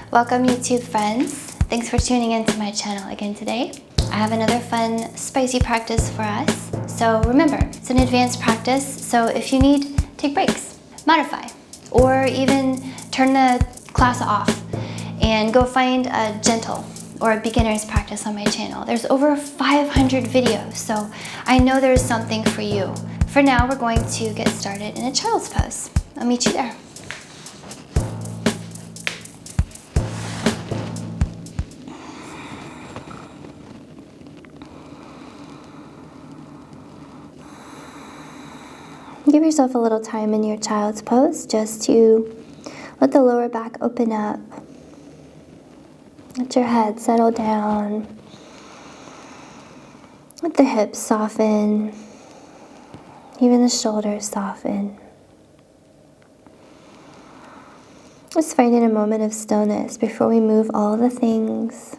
Welcome YouTube friends. Thanks for tuning into my channel again today. I have another fun, spicy practice for us. So remember, it's an advanced practice, so if you need, take breaks, modify, or even turn the class off and go find a gentle or a beginner's practice on my channel. There's over 500 videos, so I know there's something for you. For now, we're going to get started in a child's pose. I'll meet you there. Give yourself a little time in your child's pose just to let the lower back open up. Let your head settle down. Let the hips soften. Even the shoulders soften. Just finding a moment of stillness before we move all the things.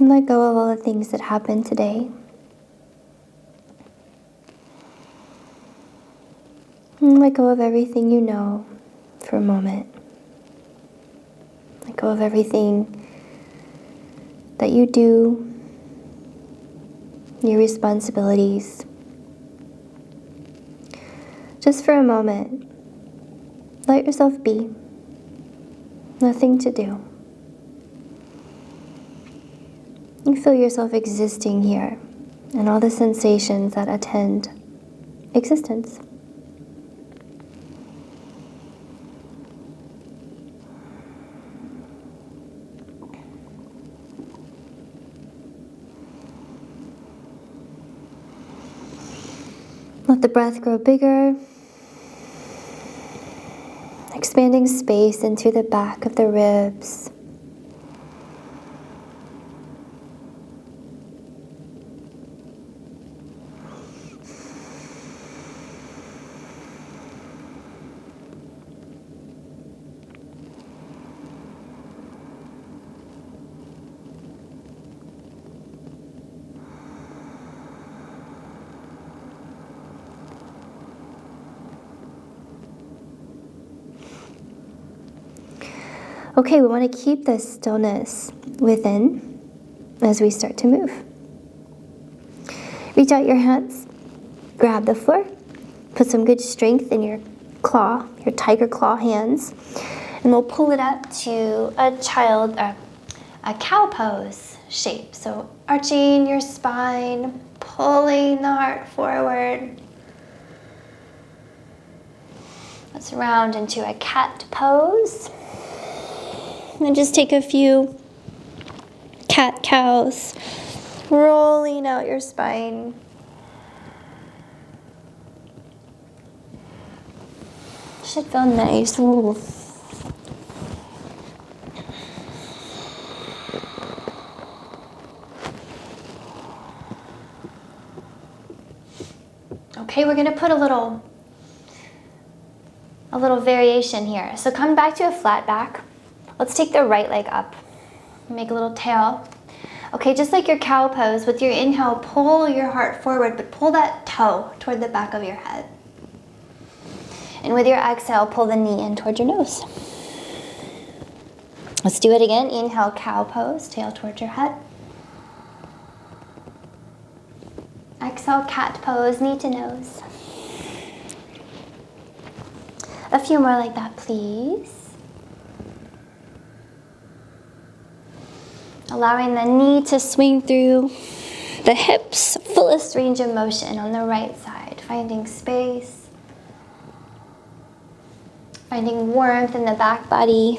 And let go of all the things that happened today. And let go of everything you know for a moment. Let go of everything that you do, your responsibilities. Just for a moment, let yourself be. Nothing to do. You feel yourself existing here and all the sensations that attend existence. Let the breath grow bigger, expanding space into the back of the ribs. Okay, we want to keep this stillness within as we start to move. Reach out your hands, grab the floor, put some good strength in your claw, your tiger claw hands, and we'll pull it up to a cow pose shape. So arching your spine, pulling the heart forward. Let's round into a cat pose. And just take a few cat-cows, rolling out your spine. Should feel nice. Ooh. Okay, we're gonna put a little variation here. So come back to a flat back. Let's take the right leg up. Make a little tail. Okay, just like your cow pose, with your inhale, pull your heart forward, but pull that toe toward the back of your head. And with your exhale, pull the knee in toward your nose. Let's do it again. Inhale, cow pose, tail towards your head. Exhale, cat pose, knee to nose. A few more like that, please. Allowing the knee to swing through the hips, fullest range of motion on the right side. Finding space. Finding warmth in the back body.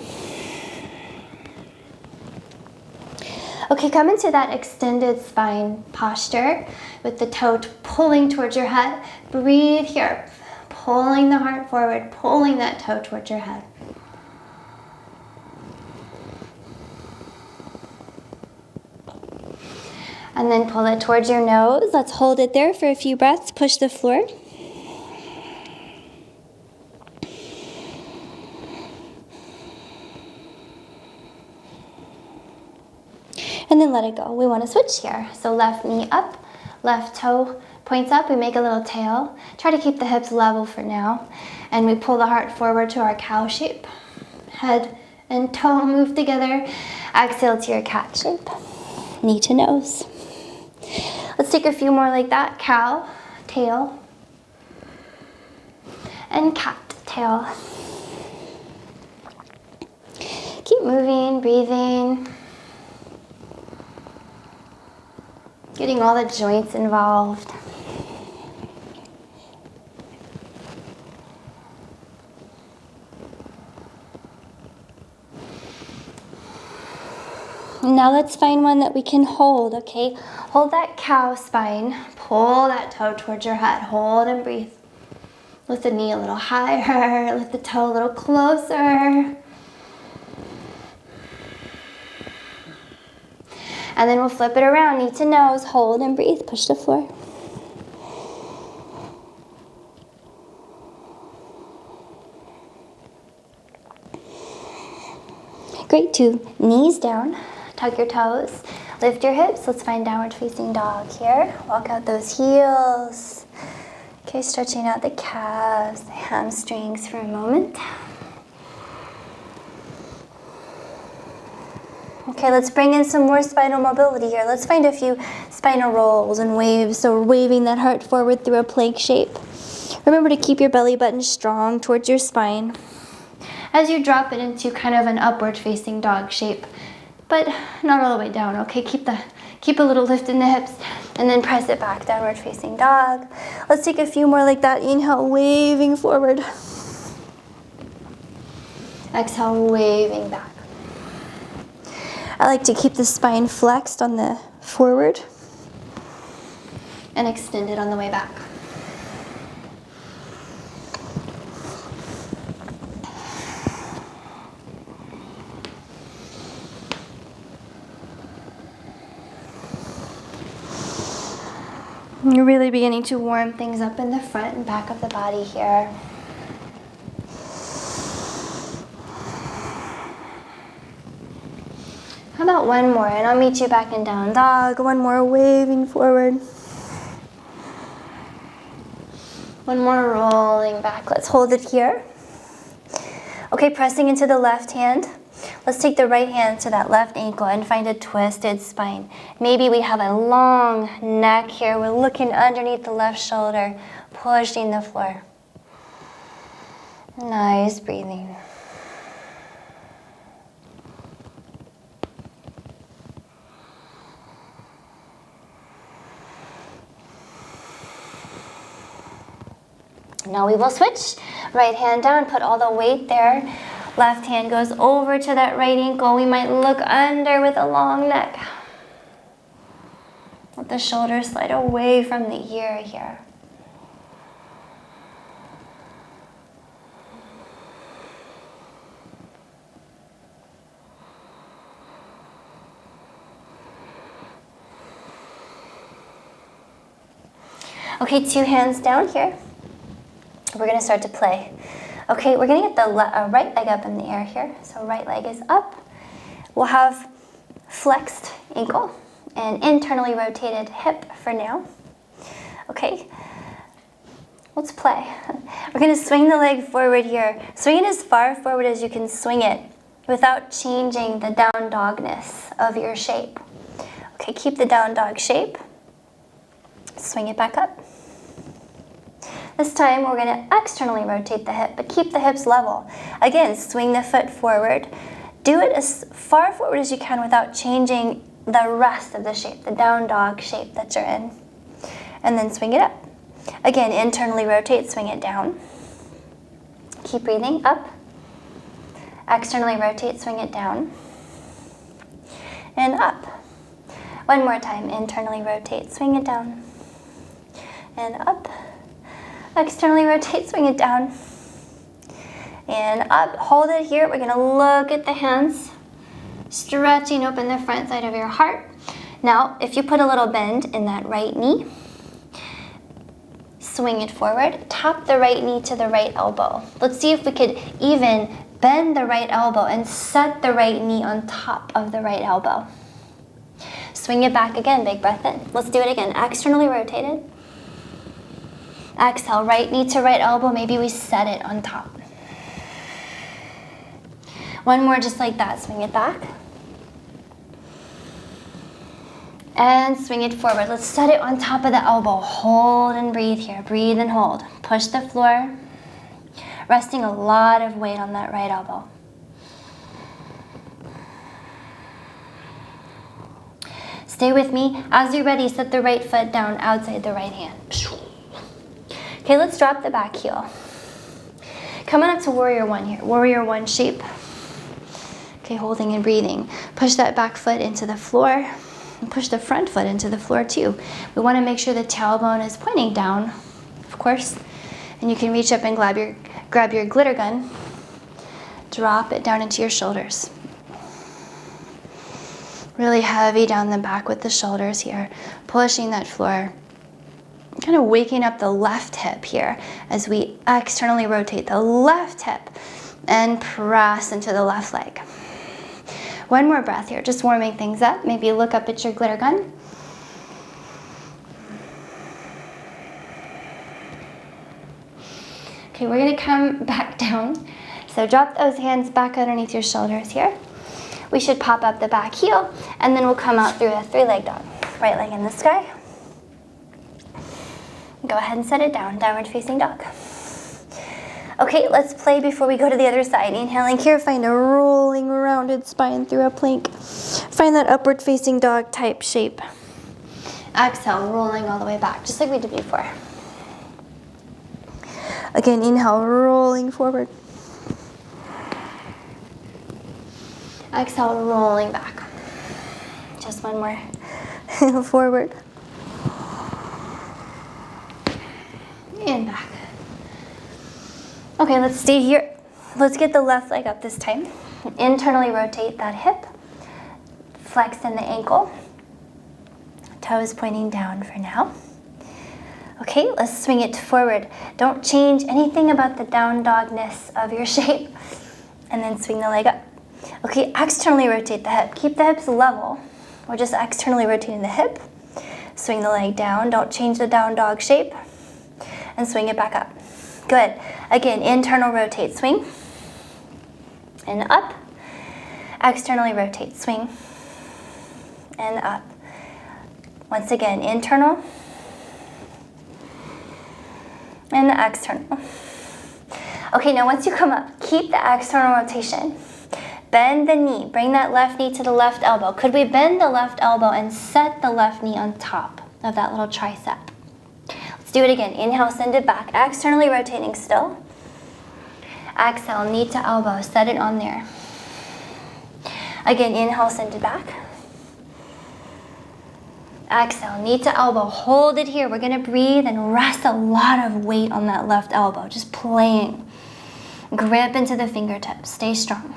Okay, come into that extended spine posture with the toe pulling towards your head. Breathe here. Pulling the heart forward, pulling that toe towards your head. And then pull it towards your nose. Let's hold it there for a few breaths. Push the floor. And then let it go. We want to switch here. So left knee up, left toe Points up, we make a little tail. Try to keep the hips level for now. And we pull the heart forward to our cow shape. Head and toe move together. Exhale to your cat shape. Knee to nose. Let's take a few more like that. Cow, tail, and cat, tail. Keep moving, breathing. Getting all the joints involved. Now let's find one that we can hold, okay? Hold that cow spine. Pull that toe towards your head. Hold and breathe. Lift the knee a little higher. Lift the toe a little closer. And then we'll flip it around, knee to nose. Hold and breathe. Push the floor. Great, 2 knees down. Tuck your toes, lift your hips. Let's find downward facing dog here. Walk out those heels. Okay, stretching out the calves, the hamstrings for a moment. Okay, let's bring in some more spinal mobility here. Let's find a few spinal rolls and waves. So we're waving that heart forward through a plank shape. Remember to keep your belly button strong towards your spine as you drop it into kind of an upward facing dog shape. But not all the way down, okay? Keep a little lift in the hips and then press it back, downward facing dog. Let's take a few more like that. Inhale, waving forward. Exhale, waving back. I like to keep the spine flexed on the forward and extend it on the way back. You're really beginning to warm things up in the front and back of the body here. How about one more? And I'll meet you back in down dog. One more, waving forward. One more, rolling back. Let's hold it here. Okay, pressing into the left hand. Let's take the right hand to that left ankle and find a twisted spine. Maybe we have a long neck here. We're looking underneath the left shoulder, pushing the floor. Nice breathing. Now we will switch. Right hand down, put all the weight there. Left hand goes over to that right ankle. We might look under with a long neck. Let the shoulders slide away from the ear here. Okay, 2 hands down here. We're going to start to play. Okay, we're going to get the right leg up in the air here. So right leg is up. We'll have flexed ankle and internally rotated hip for now. Okay, let's play. We're going to swing the leg forward here. Swing it as far forward as you can swing it without changing the down dogness of your shape. Okay, keep the down dog shape. Swing it back up. This time we're going to externally rotate the hip, but keep the hips level. Again, swing the foot forward. Do it as far forward as you can without changing the rest of the shape, the down dog shape that you're in. And then swing it up. Again, internally rotate, swing it down. Keep breathing, up. Externally rotate, swing it down. And up. One more time, internally rotate, swing it down. And up. Externally rotate, swing it down. And up, hold it here. We're gonna look at the hands, stretching open the front side of your heart. Now, if you put a little bend in that right knee, swing it forward, tap the right knee to the right elbow. Let's see if we could even bend the right elbow and set the right knee on top of the right elbow. Swing it back again, big breath in. Let's do it again, externally rotated. Exhale, right knee to right elbow. Maybe we set it on top. One more just like that. Swing it back. And swing it forward. Let's set it on top of the elbow. Hold and breathe here. Breathe and hold. Push the floor. Resting a lot of weight on that right elbow. Stay with me. As you're ready, set the right foot down outside the right hand. Okay, let's drop the back heel. Coming up to warrior one here. Warrior one shape. Okay, holding and breathing. Push that back foot into the floor. And push the front foot into the floor too. We want to make sure the tailbone is pointing down, of course. And you can reach up and grab your glitter gun. Drop it down into your shoulders. Really heavy down the back with the shoulders here. Pushing that floor. Kind of waking up the left hip here as we externally rotate the left hip and press into the left leg. One more breath here, just warming things up. Maybe look up at your glitter gun. Okay, we're gonna come back down. So drop those hands back underneath your shoulders here. We should pop up the back heel, and then we'll come out through a three-leg dog. Right leg in the sky. Go ahead and set it down, downward facing dog. Okay, let's play before we go to the other side. Inhaling here, find a rolling rounded spine through a plank. Find that upward facing dog type shape. Exhale, rolling all the way back, just like we did before. Again, inhale, rolling forward. Exhale, rolling back. Just one more. Forward. And back. Okay, let's stay here. Let's get the left leg up this time. Internally rotate that hip. Flex in the ankle. Toes pointing down for now. Okay, let's swing it forward. Don't change anything about the down dogness of your shape. And then swing the leg up. Okay, externally rotate the hip. Keep the hips level. We're just externally rotating the hip. Swing the leg down. Don't change the down dog shape. And swing it back up. Good. Again, internal rotate, swing. And up. Externally rotate, swing. And up. Once again, internal. And external. Okay, now once you come up, keep the external rotation. Bend the knee. Bring that left knee to the left elbow. Could we bend the left elbow and set the left knee on top of that little tricep? Let's do it again. Inhale, send it back. Externally rotating still. Exhale, knee to elbow. Set it on there. Again, inhale, send it back. Exhale, knee to elbow. Hold it here. We're going to breathe and rest a lot of weight on that left elbow. Just playing. Grip into the fingertips. Stay strong.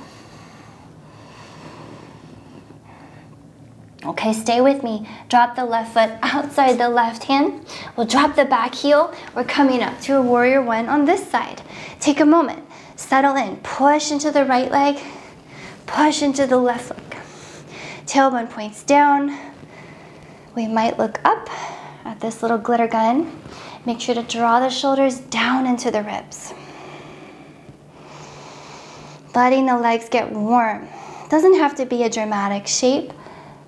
Okay, stay with me. Drop the left foot outside the left hand. We'll drop the back heel. We're coming up to a warrior one on this side. Take a moment. Settle in. Push into the right leg. Push into the left leg. Tailbone points down. We might look up at this little glitter gun. Make sure to draw the shoulders down into the ribs. Letting the legs get warm. Doesn't have to be a dramatic shape,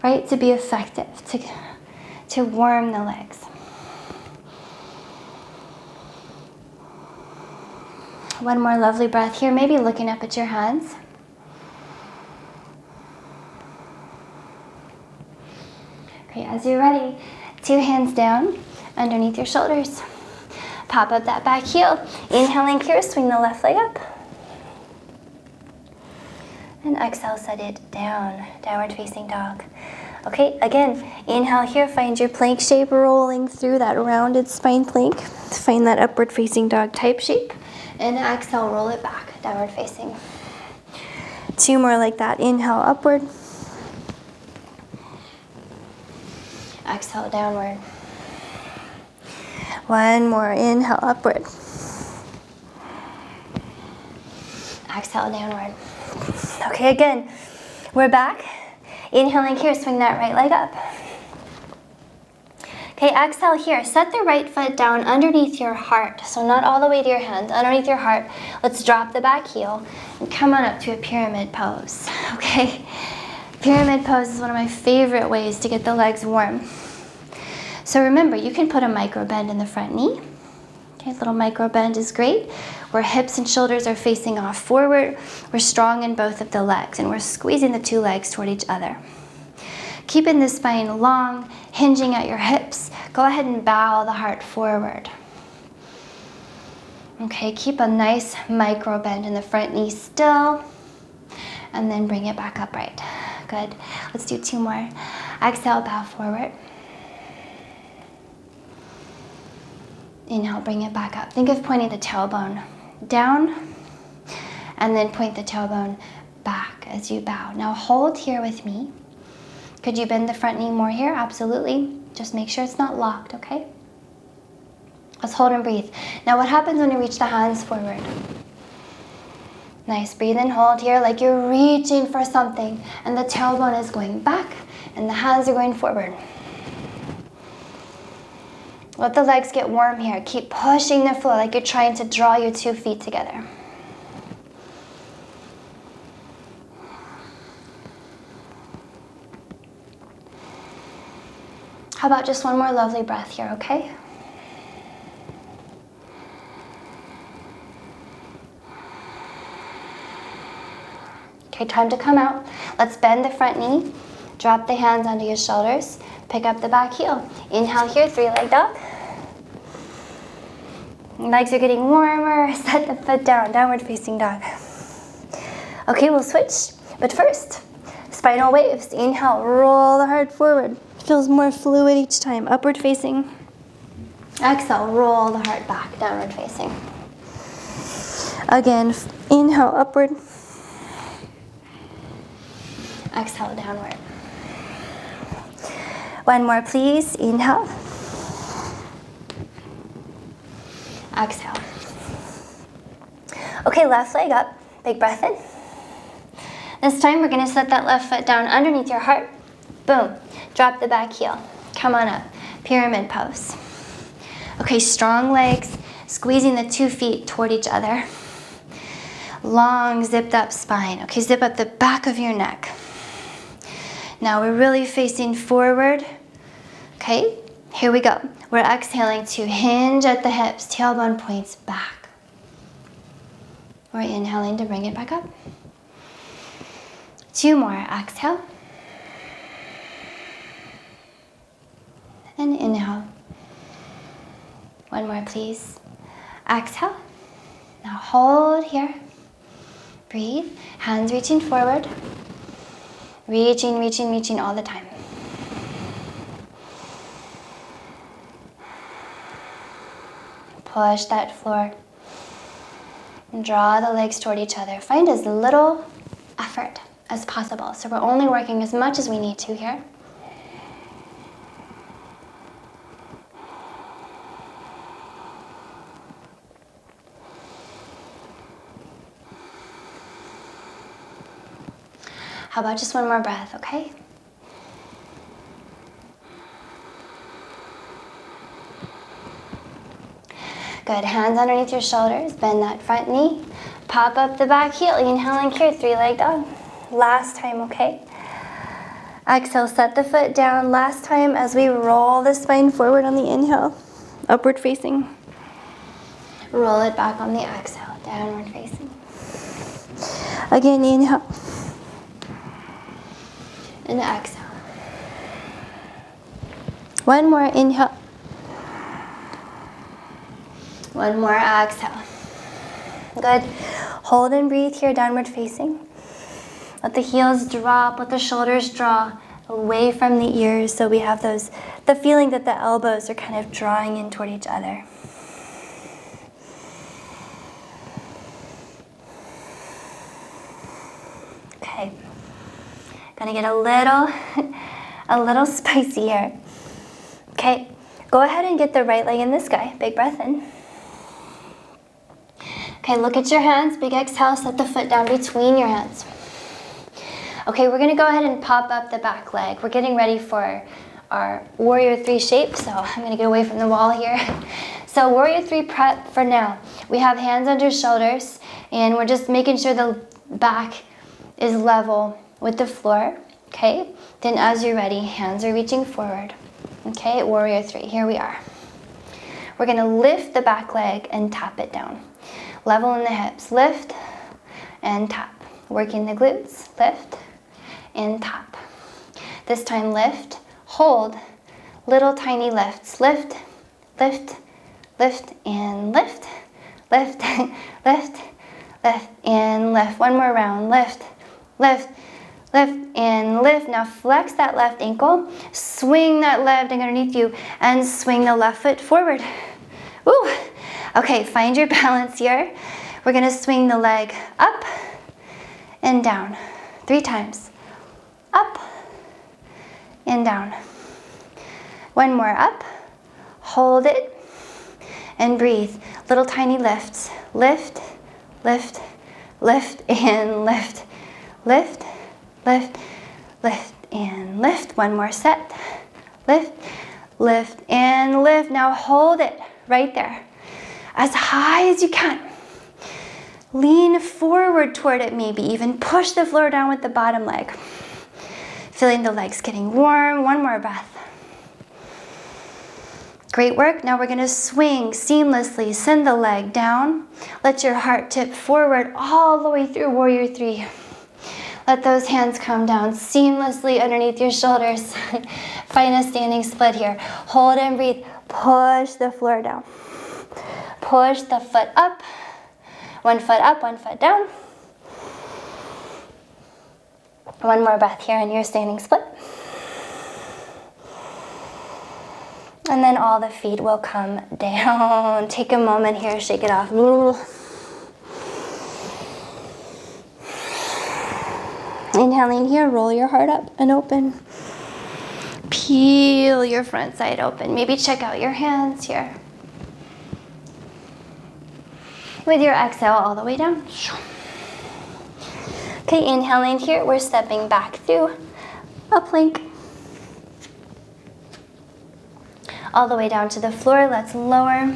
right? To be effective, to warm the legs. One more lovely breath here, maybe looking up at your hands. Okay, as you're ready, 2 hands down underneath your shoulders. Pop up that back heel. Inhaling here, swing the left leg up. And exhale, set it down, downward facing dog. Okay, again, inhale here, find your plank shape, rolling through that rounded spine plank. Find that upward facing dog type shape. And exhale, roll it back, downward facing. 2 more like that. Inhale, upward. Exhale, downward. 1 more. Inhale, upward. Exhale, downward. Okay, again, we're back. Inhaling here, swing that right leg up. Okay, exhale here. Set the right foot down underneath your heart. So not all the way to your hand, underneath your heart. Let's drop the back heel and come on up to a pyramid pose, okay? Pyramid pose is one of my favorite ways to get the legs warm. So remember, you can put a micro bend in the front knee. Okay, a little micro bend is great. Where hips and shoulders are facing off forward, we're strong in both of the legs and we're squeezing the two legs toward each other. Keeping the spine long, hinging at your hips. Go ahead and bow the heart forward. Okay, keep a nice micro bend in the front knee still, and then bring it back upright. Good. Let's do 2 more. Exhale, bow forward. Inhale, bring it back up. Think of pointing the tailbone down, and then point the tailbone back as you bow. Now hold here with me. Could you bend the front knee more here? Absolutely. Just make sure it's not locked, okay? Let's hold and breathe. Now what happens when you reach the hands forward? Nice, breathe and hold here like you're reaching for something, and the tailbone is going back and the hands are going forward. Let the legs get warm here. Keep pushing the floor like you're trying to draw your 2 feet together. How about just one more lovely breath here, okay? Okay, time to come out. Let's bend the front knee. Drop the hands onto your shoulders. Pick up the back heel. Inhale here, 3-leg dog. Legs are getting warmer. Set the foot down, downward facing dog. Okay, we'll switch. But first, spinal waves. Inhale, roll the heart forward. Feels more fluid each time. Upward facing. Exhale, roll the heart back, downward facing. Again, inhale, upward. Exhale, downward. One more, please. Inhale. Exhale. Okay, left leg up. Big breath in. This time we're going to set that left foot down underneath your heart. Boom. Drop the back heel. Come on up. Pyramid pose. Okay, strong legs. Squeezing the 2 feet toward each other. Long zipped up spine. Okay, zip up the back of your neck. Now we're really facing forward. Okay, here we go. We're exhaling to hinge at the hips. Tailbone points back. We're inhaling to bring it back up. 2 more. Exhale. And inhale. 1 more, please. Exhale. Now hold here. Breathe. Hands reaching forward. Reaching, reaching, reaching all the time. Push that floor. And draw the legs toward each other. Find as little effort as possible. So we're only working as much as we need to here. How about just one more breath, okay? Good, hands underneath your shoulders, bend that front knee, pop up the back heel, inhale and here, 3-leg dog. Last time, okay? Exhale, set the foot down. Last time as we roll the spine forward on the inhale, upward facing. Roll it back on the exhale, downward facing. Again, inhale. And exhale. One more, inhale. One more, exhale. Good. Hold and breathe here, downward facing. Let the heels drop, let the shoulders draw away from the ears so we have the feeling that the elbows are kind of drawing in toward each other. Okay. Gonna get a little spicy here. Okay, go ahead and get the right leg in this guy. Big breath in. Okay, look at your hands. Big exhale, set the foot down between your hands. Okay, we're gonna go ahead and pop up the back leg. We're getting ready for our warrior 3 shape. So I'm gonna get away from the wall here. So warrior 3 prep for now. We have hands under shoulders and we're just making sure the back is level with the floor, okay? Then as you're ready, hands are reaching forward. Okay, warrior 3, here we are. We're gonna lift the back leg and tap it down. Level in the hips, lift and tap. Working the glutes, lift and tap. This time lift, hold, little tiny lifts. Lift, lift, lift and lift, lift, lift, lift and lift. One more round, lift, lift, lift and lift. Now flex that left ankle, swing that left leg underneath you and swing the left foot forward. Woo! Okay, find your balance here. We're gonna swing the leg up and down 3 times. Up and down. One more, up, hold it and breathe. Little tiny lifts. Lift, lift, lift and lift. Lift, lift, lift and lift. One more set. Lift, lift and lift. Now hold it right there. As high as you can. Lean forward toward it maybe. Even push the floor down with the bottom leg. Feeling the legs getting warm. One more breath. Great work. Now we're gonna swing seamlessly. Send the leg down. Let your heart tip forward all the way through warrior 3. Let those hands come down seamlessly underneath your shoulders. Find a standing split here. Hold and breathe. Push the floor down. Push the foot up. One foot up, one foot down. One more breath here in your standing split. And then all the feet will come down. Take a moment here, shake it off. Inhaling here, roll your heart up and open. Peel your front side open. Maybe check out your hands here. With your exhale all the way down. Okay, inhaling here, we're stepping back through a plank. All the way down to the floor, let's lower.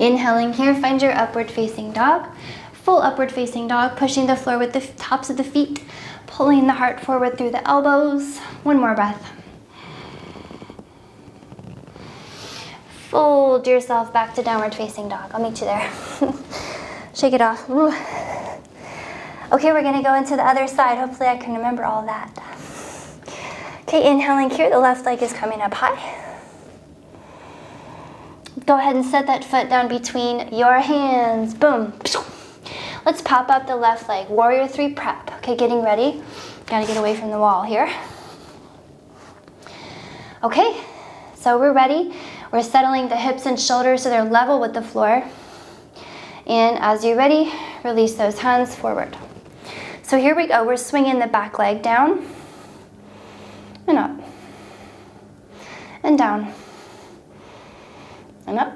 Inhaling here, find your upward facing dog. Full upward facing dog, pushing the floor with the tops of the feet, pulling the heart forward through the elbows. One more breath. Fold yourself back to downward facing dog. I'll meet you there. Shake it off. Okay, we're gonna go into the other side. Hopefully I can remember all of that. Okay, inhaling here, the left leg is coming up high. Go ahead and set that foot down between your hands. Boom. Let's pop up the left leg. Warrior 3 prep. Okay, getting ready. Gotta get away from the wall here. Okay, so we're ready. We're settling the hips and shoulders so they're level with the floor. And as you're ready, release those hands forward. So here we go. We're swinging the back leg down and up and down and up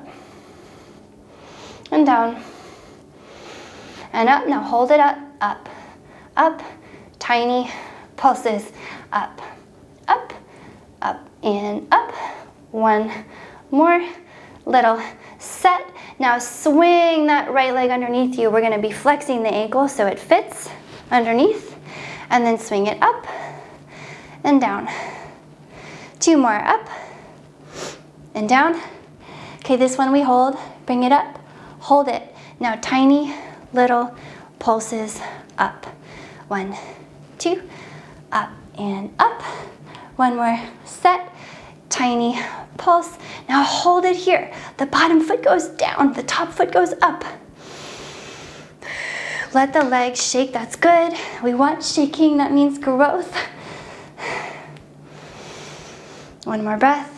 and down and up. Now hold it up, up, up. Tiny pulses. Up, up, up, and up. One more little set. Now swing that right leg underneath you. We're gonna be flexing the ankle so it fits underneath, and then swing it up and down. 2 more, up and down. Okay, this one we hold, bring it up, hold it. Now tiny little pulses up. 1, 2, up and up. One more set, tiny pulse. Now hold it here. The bottom foot goes down, the top foot goes up. Let the legs shake, that's good. We want shaking, that means growth. One more breath.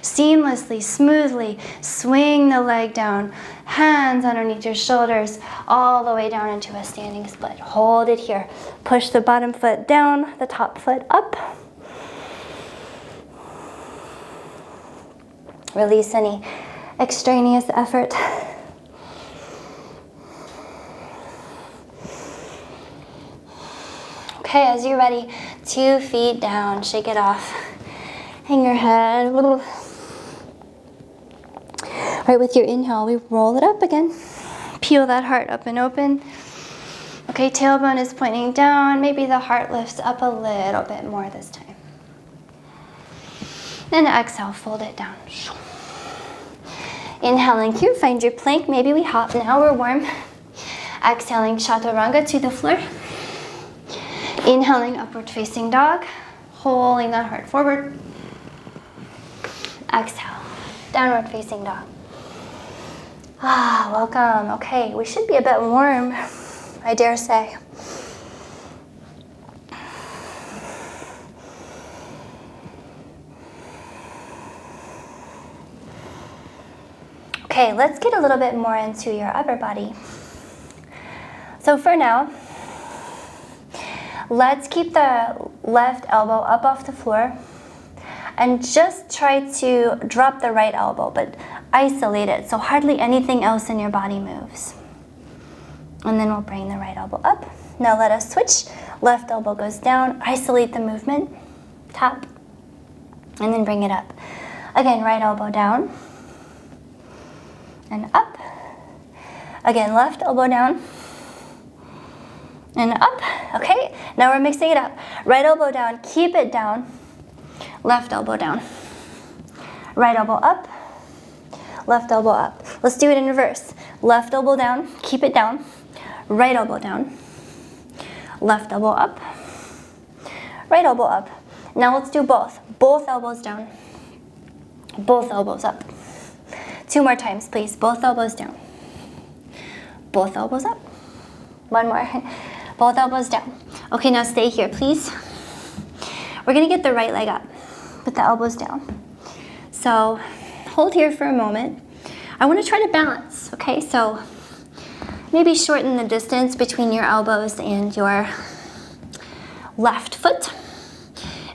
Seamlessly, smoothly, swing the leg down. Hands underneath your shoulders, all the way down into a standing split. Hold it here. Push the bottom foot down, the top foot up. Release any extraneous effort. Okay, as you're ready, 2 feet down, shake it off. Hang your head. All right, with your inhale, we roll it up again. Peel that heart up and open. Okay, tailbone is pointing down. Maybe the heart lifts up a little bit more this time. And exhale, fold it down. Inhaling here, find your plank. Maybe we hop. Now we're warm. Exhaling, chaturanga to the floor. Inhaling, upward facing dog. Holding that heart forward. Exhale, downward facing dog. Ah, welcome. Okay, we should be a bit warm, I dare say. Okay, let's get a little bit more into your upper body. So for now, let's keep the left elbow up off the floor and just try to drop the right elbow, but isolate it so hardly anything else in your body moves. And then we'll bring the right elbow up. Now let us switch. Left elbow goes down, isolate the movement, tap, and then bring it up. Again, right elbow down and up. Again, left elbow down and up. Okay, now we're mixing it up. Right elbow down, keep it down. Left elbow down. Right elbow up. Left elbow up. Let's do it in reverse. Left elbow down, keep it down. Right elbow down. Left elbow up. Right elbow up. Now let's do both. Both elbows down. Both elbows up. 2 more times, please. Both elbows down. Both elbows up. 1 more. Both elbows down. Okay, now stay here, please. We're gonna get the right leg up with the elbows down. So hold here for a moment. I want to try to balance, okay? So maybe shorten the distance between your elbows and your left foot.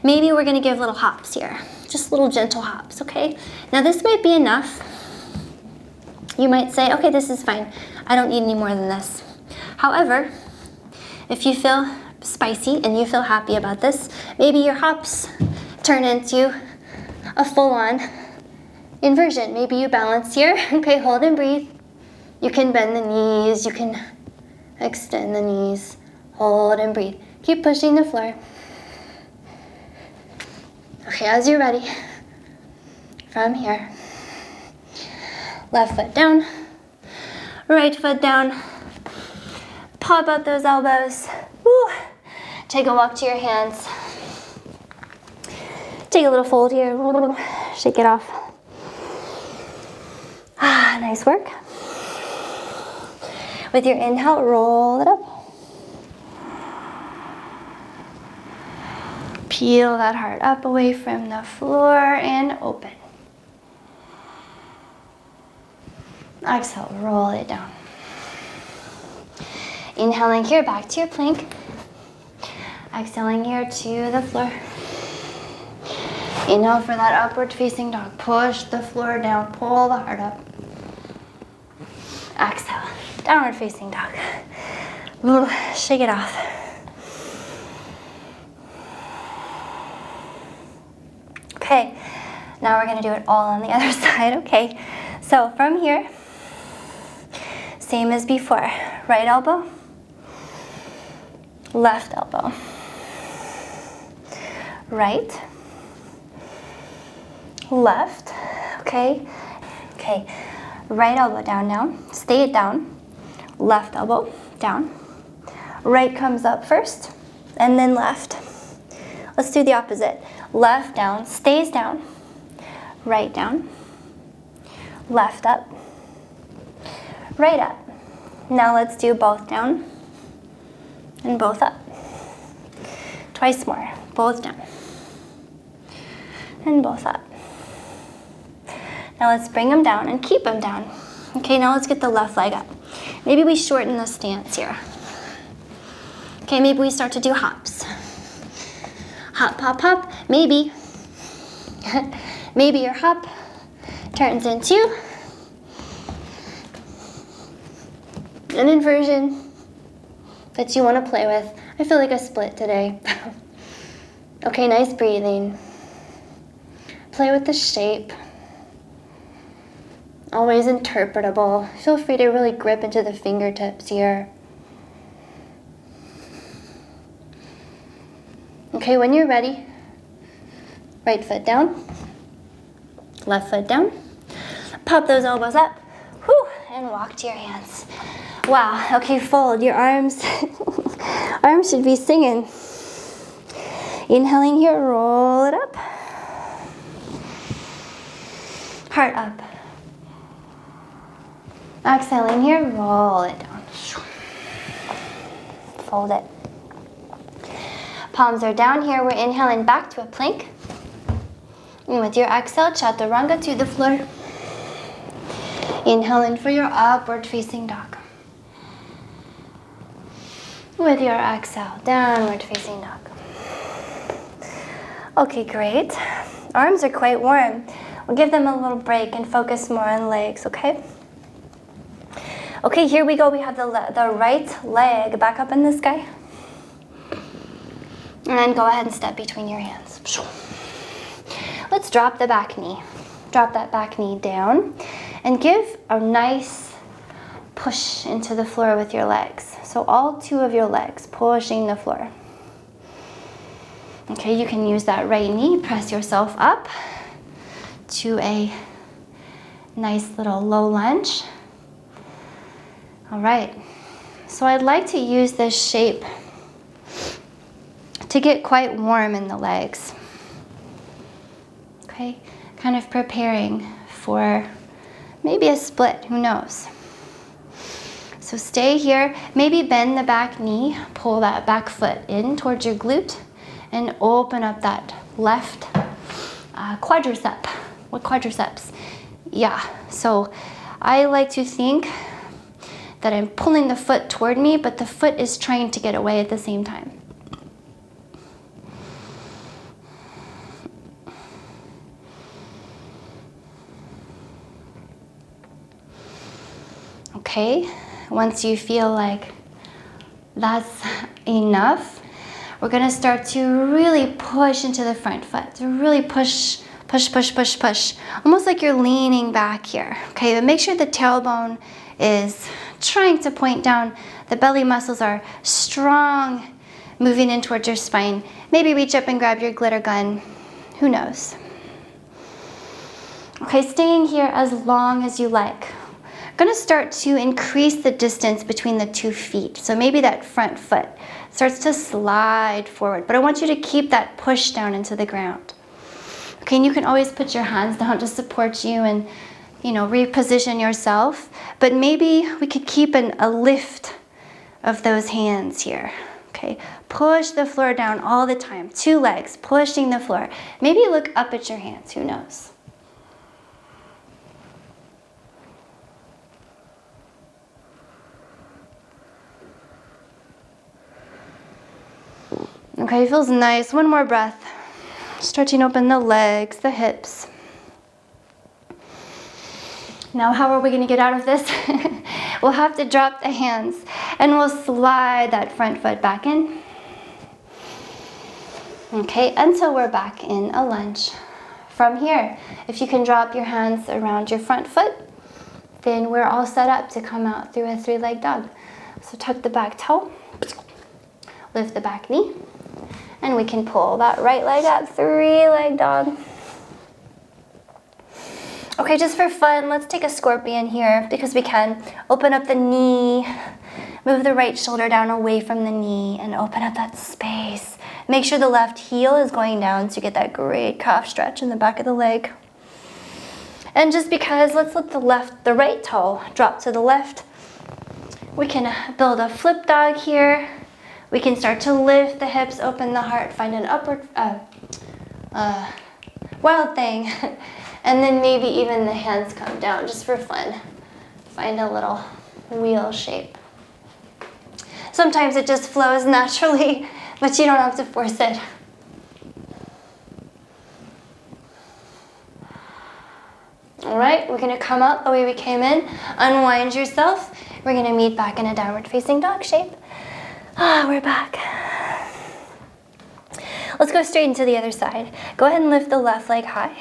Maybe we're going to give little hops here, just little gentle hops, okay? Now this might be enough. You might say, okay, this is fine. I don't need any more than this. However, if you feel spicy and you feel happy about this, maybe your hops turn into a full-on inversion. Maybe you balance here. Okay, hold and breathe. You can bend the knees. You can extend the knees. Hold and breathe. Keep pushing the floor. Okay, as you're ready, from here, left foot down, right foot down. Pop up those elbows. Woo. Take a walk to your hands. Take a little fold here. Shake it off. Ah, nice work. With your inhale, roll it up. Peel that heart up away from the floor and open. Exhale, roll it down. Inhaling here, back to your plank. Exhaling here to the floor. Inhale for that upward facing dog. Push the floor down, pull the heart up. Exhale, downward facing dog. Ooh, shake it off. Okay, now we're gonna do it all on the other side, okay? So from here, same as before. Right elbow, left elbow. Right, left, okay? Okay, right elbow down now, stay it down. Left elbow down. Right comes up first, and then left. Let's do the opposite. Left down, stays down. Right down. Left up. Right up. Now let's do both down and both up. Twice more. Both down and both up. Now let's bring them down and keep them down. Okay, now let's get the left leg up. Maybe we shorten the stance here. Okay, maybe we start to do hops. Hop, hop, hop. Maybe, maybe your hop turns into an inversion that you want to play with. I feel like a split today. Okay, nice breathing. Play with the shape. Always interpretable. Feel free to really grip into the fingertips here. Okay, when you're ready, right foot down, left foot down. Pop those elbows up, whew, and walk to your hands. Wow, okay, fold your arms. Arms should be singing. Inhaling here, roll it up. Heart up. Exhaling here, roll it down. Fold it. Palms are down here. We're inhaling back to a plank. And with your exhale, chaturanga to the floor. Inhaling for your upward facing dog. With your exhale, downward facing dog. Okay, great. Arms are quite warm. We'll give them a little break and focus more on legs, okay? Okay, here we go. We have the right leg back up in the sky. And go ahead and step between your hands. Let's drop the back knee. Drop that back knee down and give a nice push into the floor with your legs. So all two of your legs pushing the floor. Okay, you can use that right knee, press yourself up to a nice little low lunge. All right, so I'd like to use this shape to get quite warm in the legs. Okay, kind of preparing for maybe a split, who knows? So stay here, maybe bend the back knee, pull that back foot in towards your glute, and open up that left quadricep. What quadriceps? Yeah, so I like to think that I'm pulling the foot toward me, but the foot is trying to get away at the same time. Okay, once you feel like that's enough, we're gonna start to really push into the front foot. To really push, push, push, push, push. Almost like you're leaning back here. Okay, but make sure the tailbone is trying to point down. The belly muscles are strong, moving in towards your spine. Maybe reach up and grab your glitter gun. Who knows? Okay, staying here as long as you like. Going to start to increase the distance between the 2 feet. So maybe that front foot starts to slide forward, but I want you to keep that push down into the ground. Okay, and you can always put your hands down to support you and, you know, reposition yourself, but maybe we could keep a lift of those hands here. Okay, push the floor down all the time. 2 legs pushing the floor. Maybe look up at your hands, who knows? Okay, feels nice. One more breath. Stretching open the legs, the hips. Now, how are we going to get out of this? We'll have to drop the hands and we'll slide that front foot back in. Okay, until we're back in a lunge. From here, if you can drop your hands around your front foot, then we're all set up to come out through a 3-leg dog. So tuck the back toe, lift the back knee, and we can pull that right leg up, 3-leg dog. Okay, just for fun, let's take a scorpion here because we can. Open up the knee, move the right shoulder down away from the knee and open up that space. Make sure the left heel is going down to get that great calf stretch in the back of the leg. And just because, let's let the right toe drop to the left. We can build a flip dog here. We can start to lift the hips, open the heart, find an upward, wild thing. And then maybe even the hands come down just for fun. Find a little wheel shape. Sometimes it just flows naturally, but you don't have to force it. All right, we're gonna come up the way we came in, unwind yourself. We're gonna meet back in a downward facing dog shape. We're back. Let's go straight into the other side. Go ahead and lift the left leg high.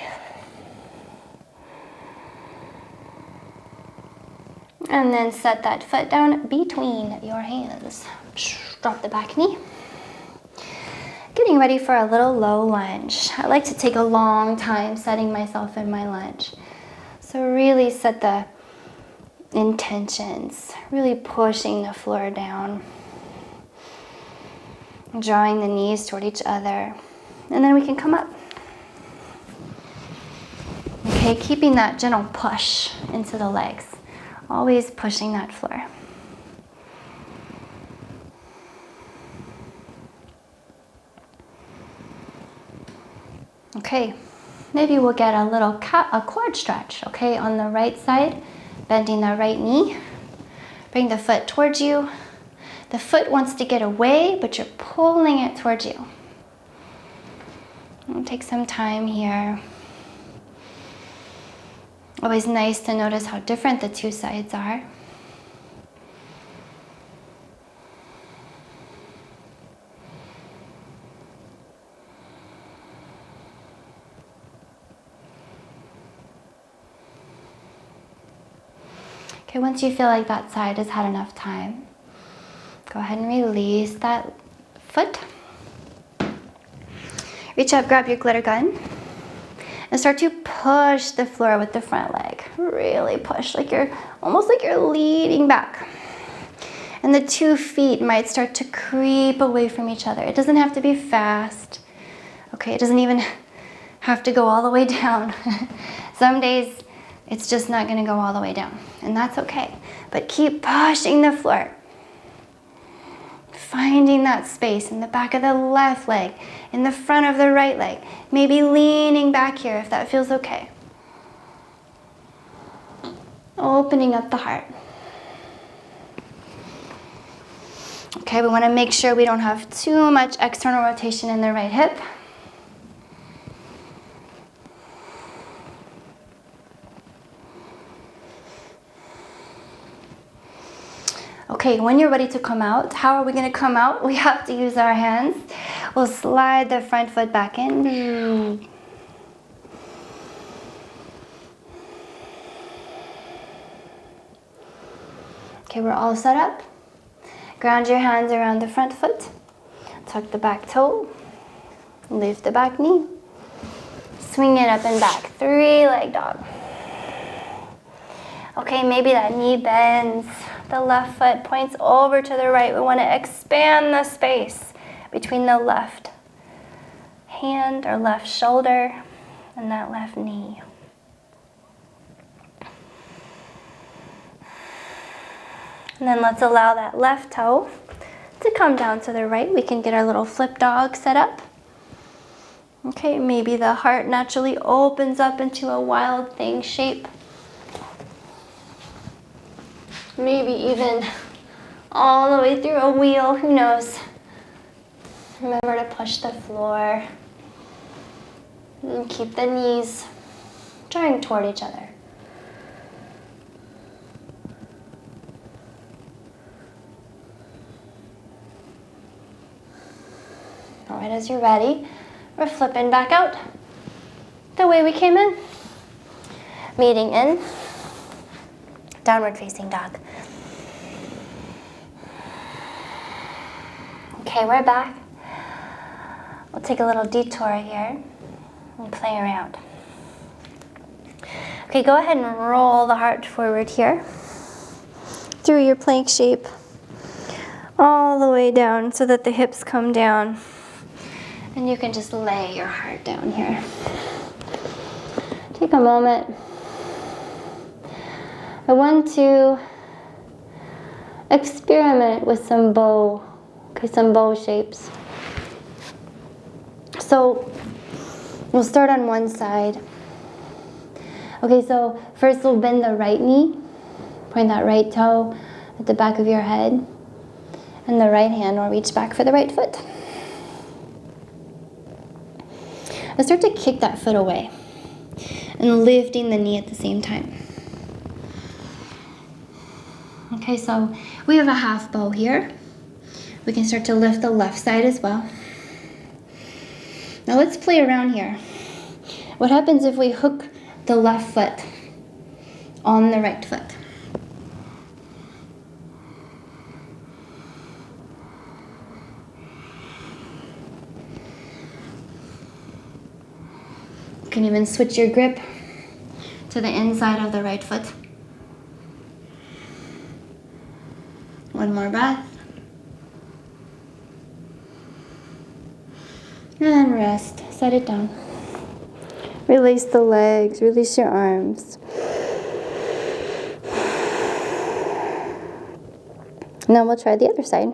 And then set that foot down between your hands. Drop the back knee. Getting ready for a little low lunge. I like to take a long time setting myself in my lunge. So really set the intentions, really pushing the floor down, drawing the knees toward each other, and then we can come up. Okay, keeping that gentle push into the legs, always pushing that floor. Okay, maybe we'll get a little quad stretch, okay, on the right side, bending the right knee. Bring the foot towards you. The foot wants to get away, but you're pulling it towards you. And take some time here. Always nice to notice how different the two sides are. Okay, once you feel like that side has had enough time, go ahead and release that foot. Reach up, grab your glitter gun, and start to push the floor with the front leg. Really push, almost like you're leaning back. And the 2 feet might start to creep away from each other. It doesn't have to be fast. Okay, it doesn't even have to go all the way down. Some days, it's just not gonna go all the way down, and that's okay. But keep pushing the floor. Finding that space in the back of the left leg, in the front of the right leg. Maybe leaning back here if that feels okay. Opening up the heart. Okay, we wanna make sure we don't have too much external rotation in the right hip. Okay, when you're ready to come out, how are we gonna come out? We have to use our hands. We'll slide the front foot back in. Okay, we're all set up. Ground your hands around the front foot. Tuck the back toe. Lift the back knee. Swing it up and back. 3-leg dog. Okay, maybe that knee bends. The left foot points over to the right. We want to expand the space between the left hand or left shoulder and that left knee. And then let's allow that left toe to come down to the right. We can get our little flip dog set up. Okay, maybe the heart naturally opens up into a wild thing shape. Maybe even all the way through a wheel, who knows? Remember to push the floor and keep the knees drawing toward each other. All right, as you're ready, we're flipping back out the way we came in. Meeting in downward facing dog. Okay, we're back. We'll take a little detour here and play around. Okay, go ahead and roll the heart forward here through your plank shape all the way down so that the hips come down. And you can just lay your heart down here. Take a moment. I want to experiment with some bow shapes. So we'll start on one side. Okay, so first we'll bend the right knee, point that right toe at the back of your head, and the right hand will reach back for the right foot. And start to kick that foot away and lifting the knee at the same time. Okay, so we have a half bow here. We can start to lift the left side as well. Now let's play around here. What happens if we hook the left foot on the right foot? You can even switch your grip to the inside of the right foot. One more breath. And rest. Set it down. Release the legs. Release your arms. Now we'll try the other side.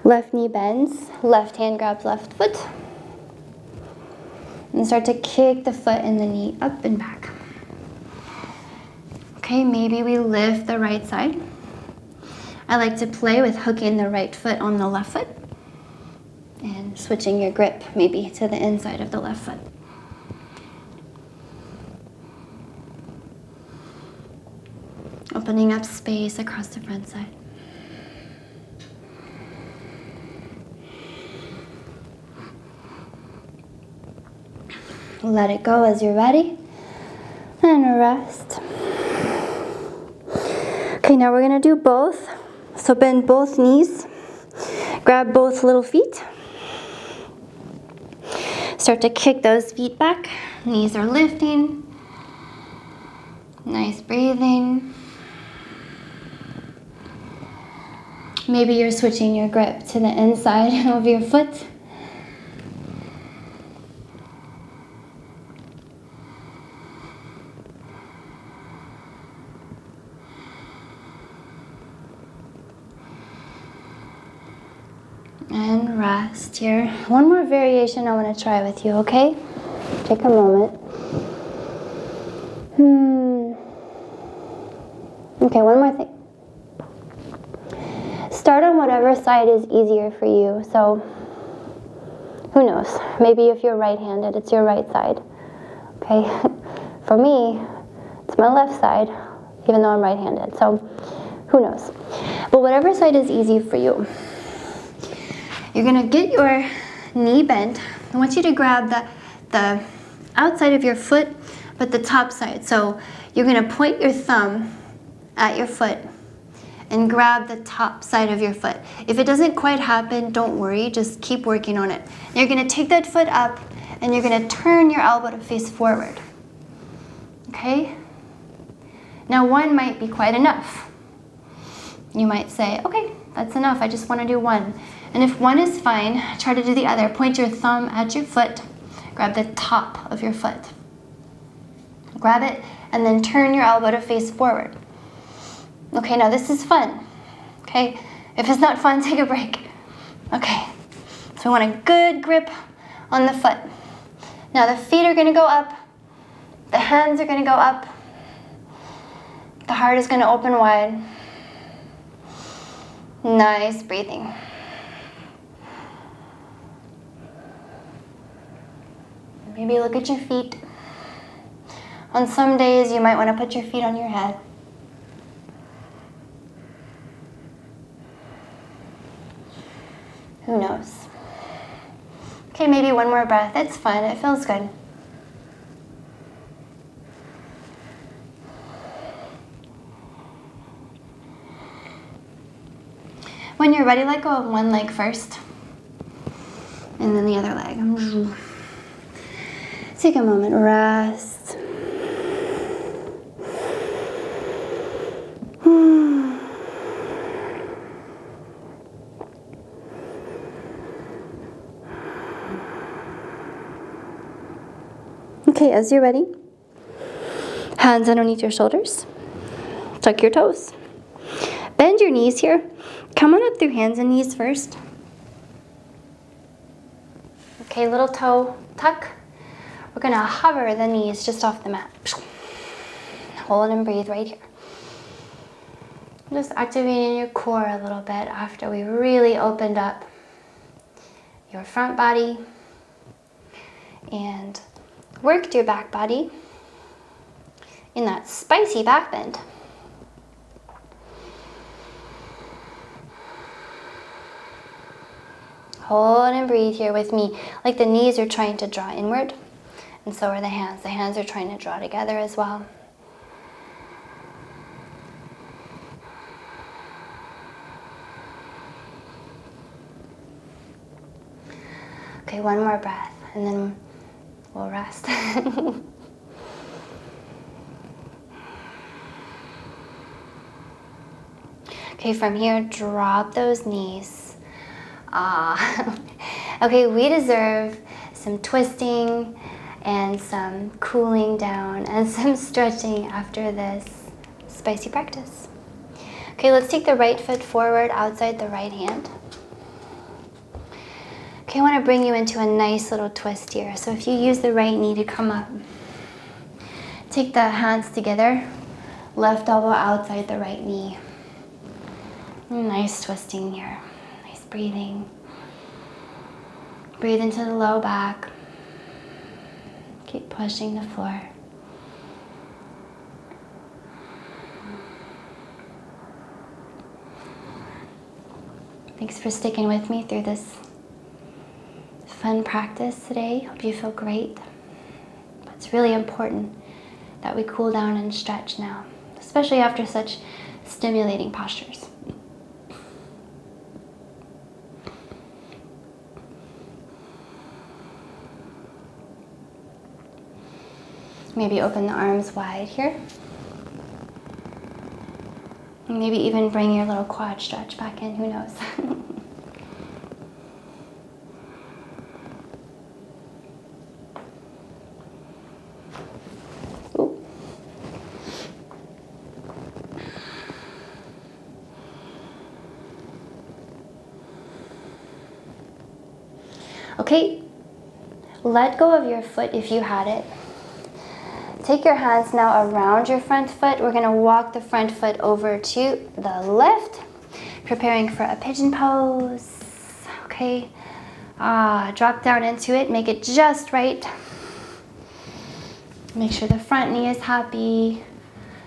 Left knee bends. Left hand grabs left foot. And start to kick the foot and the knee up and back. Okay, maybe we lift the right side. I like to play with hooking the right foot on the left foot and switching your grip maybe to the inside of the left foot. Opening up space across the front side. Let it go as you're ready. And rest. Okay, now we're gonna do both. So bend both knees. Grab both little feet. Start to kick those feet back. Knees are lifting. Nice breathing. Maybe you're switching your grip to the inside of your foot. And rest here. One more variation I want to try with you, okay? Take a moment. Okay, one more thing. Start on whatever side is easier for you. So, who knows? Maybe if you're right-handed, it's your right side. Okay? For me, it's my left side, even though I'm right-handed. So, who knows? But whatever side is easy for you. You're gonna get your knee bent. I want you to grab the outside of your foot, but the top side. So you're gonna point your thumb at your foot and grab the top side of your foot. If it doesn't quite happen, don't worry, just keep working on it. You're gonna take that foot up and you're gonna turn your elbow to face forward. Okay? Now one might be quite enough. You might say, okay, that's enough, I just wanna do one. And if one is fine, try to do the other. Point your thumb at your foot, grab the top of your foot. Grab it, and then turn your elbow to face forward. Okay, now this is fun, okay? If it's not fun, take a break. Okay, so we want a good grip on the foot. Now the feet are gonna go up, the hands are gonna go up, the heart is gonna open wide. Nice breathing. Maybe look at your feet. On some days, you might want to put your feet on your head. Who knows? Okay, maybe one more breath. It's fun. It feels good. When you're ready, let go of one leg first, and then the other leg. Take a moment, rest. Okay, as you're ready, hands underneath your shoulders, tuck your toes. Bend your knees here. Come on up through hands and knees first. Okay, little toe tuck. We're gonna hover the knees just off the mat. Hold and breathe right here. Just activating your core a little bit after we really opened up your front body and worked your back body in that spicy back bend. Hold and breathe here with me. Like the knees are trying to draw inward, and so are the hands. The hands are trying to draw together as well. Okay, one more breath, and then we'll rest. Okay, from here, drop those knees. Ah. Okay, we deserve some twisting and some cooling down and some stretching after this spicy practice. Okay, let's take the right foot forward outside the right hand. Okay, I want to bring you into a nice little twist here. So if you use the right knee to come up, take the hands together, left elbow outside the right knee. Nice twisting here, nice breathing. Breathe into the low back. Keep pushing the floor. Thanks for sticking with me through this fun practice today. Hope you feel great. It's really important that we cool down and stretch now, especially after such stimulating postures. Maybe open the arms wide here. Maybe even bring your little quad stretch back in, who knows? Ooh. Okay, let go of your foot if you had it. Take your hands now around your front foot. We're gonna walk the front foot over to the left, preparing for a pigeon pose. Okay, drop down into it, make it just right. Make sure the front knee is happy,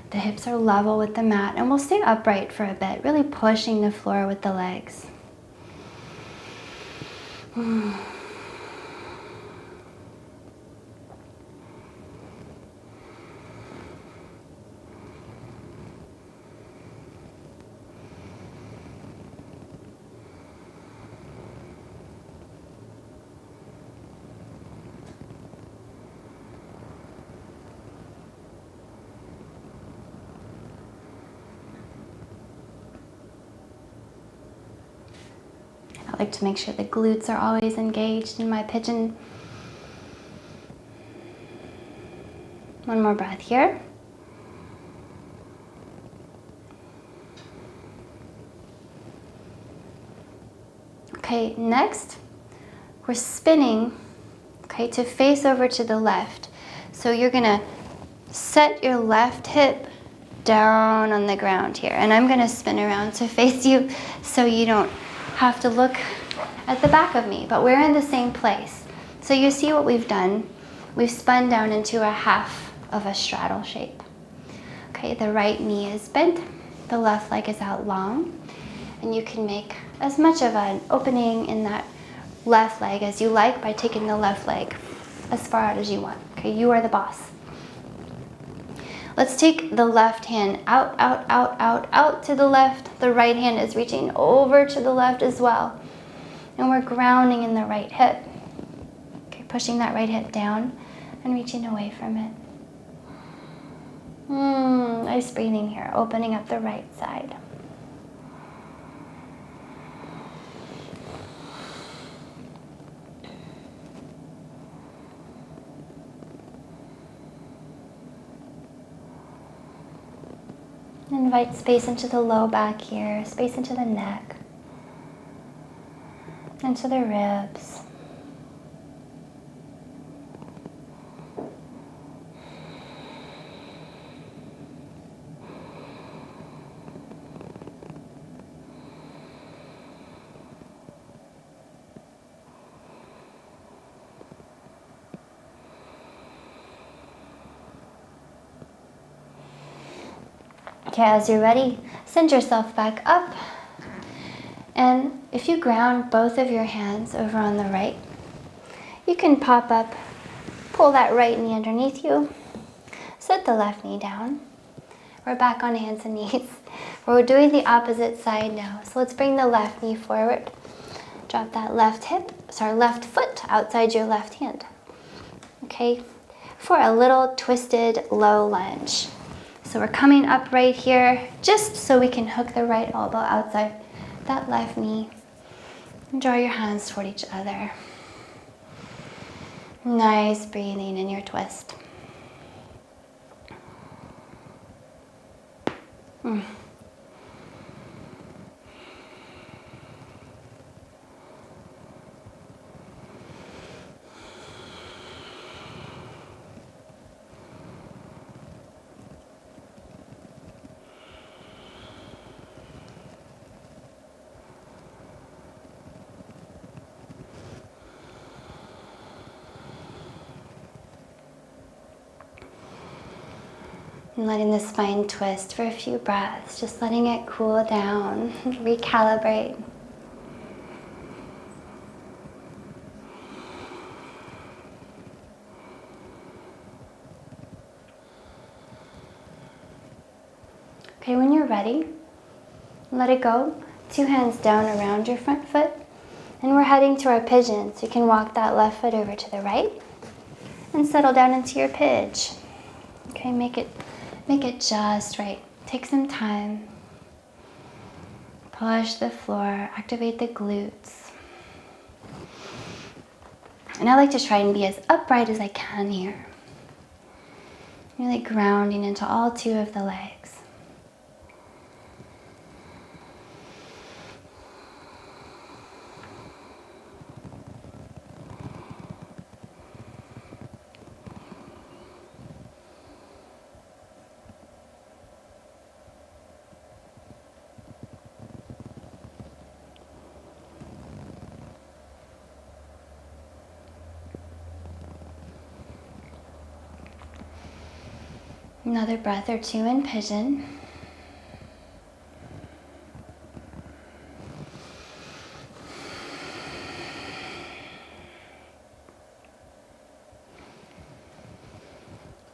the hips are level with the mat, and we'll stay upright for a bit, really pushing the floor with the legs. I like to make sure the glutes are always engaged in my pigeon. One more breath here. Okay, next, we're spinning, okay, to face over to the left. So you're gonna set your left hip down on the ground here, and I'm gonna spin around to face you so you don't have to look at the back of me, but we're in the same place. So you see what we've done? We've spun down into a half of a straddle shape. Okay, the right knee is bent, the left leg is out long, and you can make as much of an opening in that left leg as you like by taking the left leg as far out as you want. Okay, you are the boss. Let's take the left hand out, out, out, out, out to the left. The right hand is reaching over to the left as well. And we're grounding in the right hip. Okay, pushing that right hip down and reaching away from it. Nice breathing here, opening up the right side. Invite space into the low back here, space into the neck, into the ribs. Okay, as you're ready, send yourself back up And if you ground both of your hands over on the right, you can pop up, pull that right knee underneath you, set the left knee down. We're back on hands and knees. We're doing the opposite side now. So let's bring the left knee forward. Drop that left foot outside your left hand. Okay, for a little twisted low lunge. So we're coming up right here, just so we can hook the right elbow outside that left knee. And draw your hands toward each other. Nice breathing in your twist. And letting the spine twist for a few breaths, just letting it cool down, recalibrate. Okay, when you're ready, let it go. 2 hands down around your front foot. And we're heading to our pigeon, so you can walk that left foot over to the right and settle down into your pidge. Okay, make it just right. Take some time. Push the floor, activate the glutes. And I like to try and be as upright as I can here. Really grounding into all 2 of the legs. Another breath or 2 in pigeon.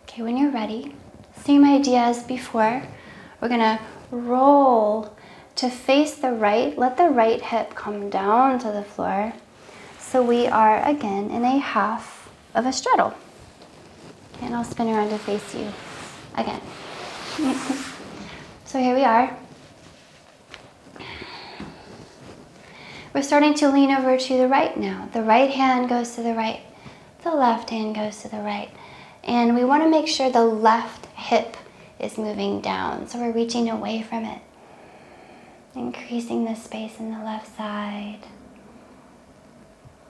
Okay, when you're ready, same idea as before. We're gonna roll to face the right. Let the right hip come down to the floor. So we are again in a half of a straddle. Okay, and I'll spin around to face you again. So here we are. We're starting to lean over to the right now. The right hand goes to the right. The left hand goes to the right. And we want to make sure the left hip is moving down. So we're reaching away from it. Increasing the space in the left side.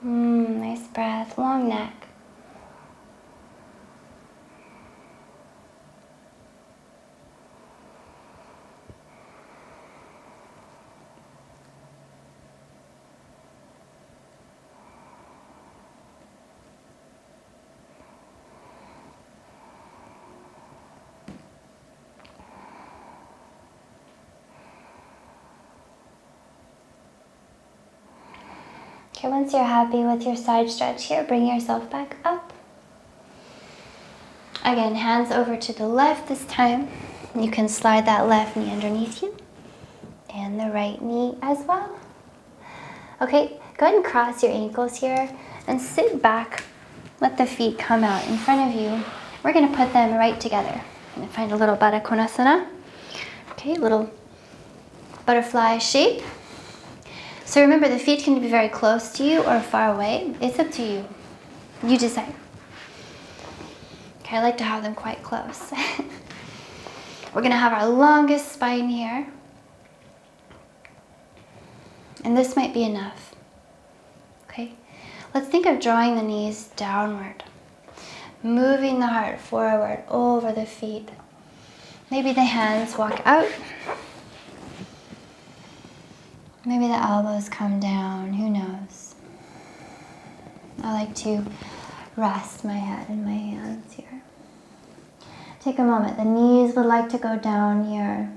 Nice breath, long neck. Okay, once you're happy with your side stretch here, bring yourself back up. Again, hands over to the left this time. You can slide that left knee underneath you and the right knee as well. Okay, go ahead and cross your ankles here and sit back. Let the feet come out in front of you. We're gonna put them right together. And find a little Baddha Konasana. Okay, little butterfly shape. So remember, the feet can be very close to you or far away. It's up to you. You decide. Okay, I like to have them quite close. We're gonna have our longest spine here. And this might be enough. Okay, let's think of drawing the knees downward. Moving the heart forward over the feet. Maybe the hands walk out. Maybe the elbows come down, who knows? I like to rest my head in my hands here. Take a moment, the knees would like to go down here.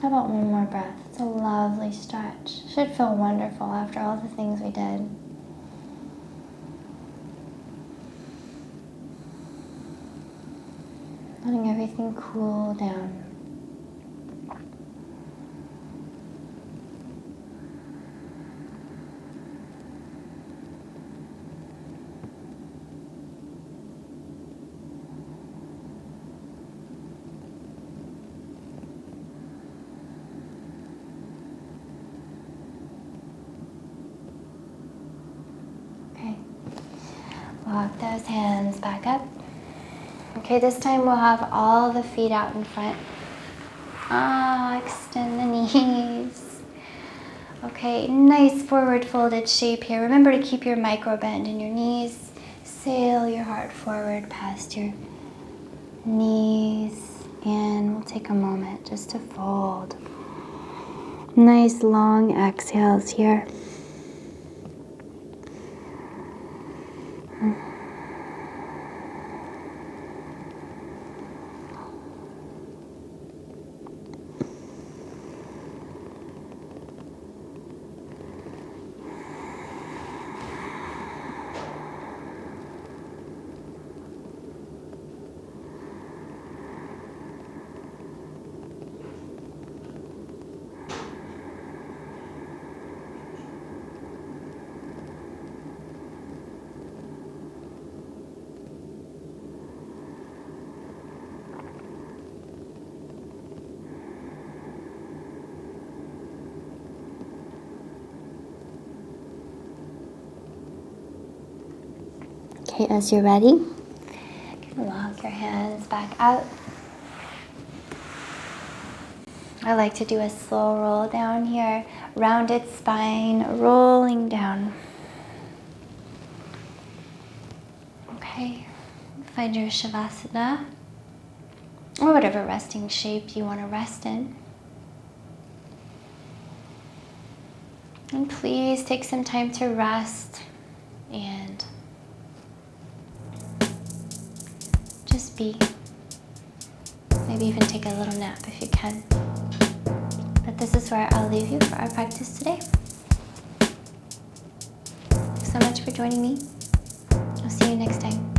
How about one more breath? It's a lovely stretch. Should feel wonderful after all the things we did. Letting everything cool down. Walk those hands back up. Okay, this time we'll have all the feet out in front. Extend the knees. Okay, nice forward folded shape here. Remember to keep your micro bend in your knees. Sail your heart forward past your knees. And we'll take a moment just to fold. Nice long exhales here. Okay, as you're ready, you can walk your hands back out. I like to do a slow roll down here, rounded spine, rolling down. Okay, find your Shavasana, or whatever resting shape you want to rest in. And please take some time to rest and just be. Maybe even take a little nap if you can. But this is where I'll leave you for our practice today. Thanks so much for joining me. I'll see you next time.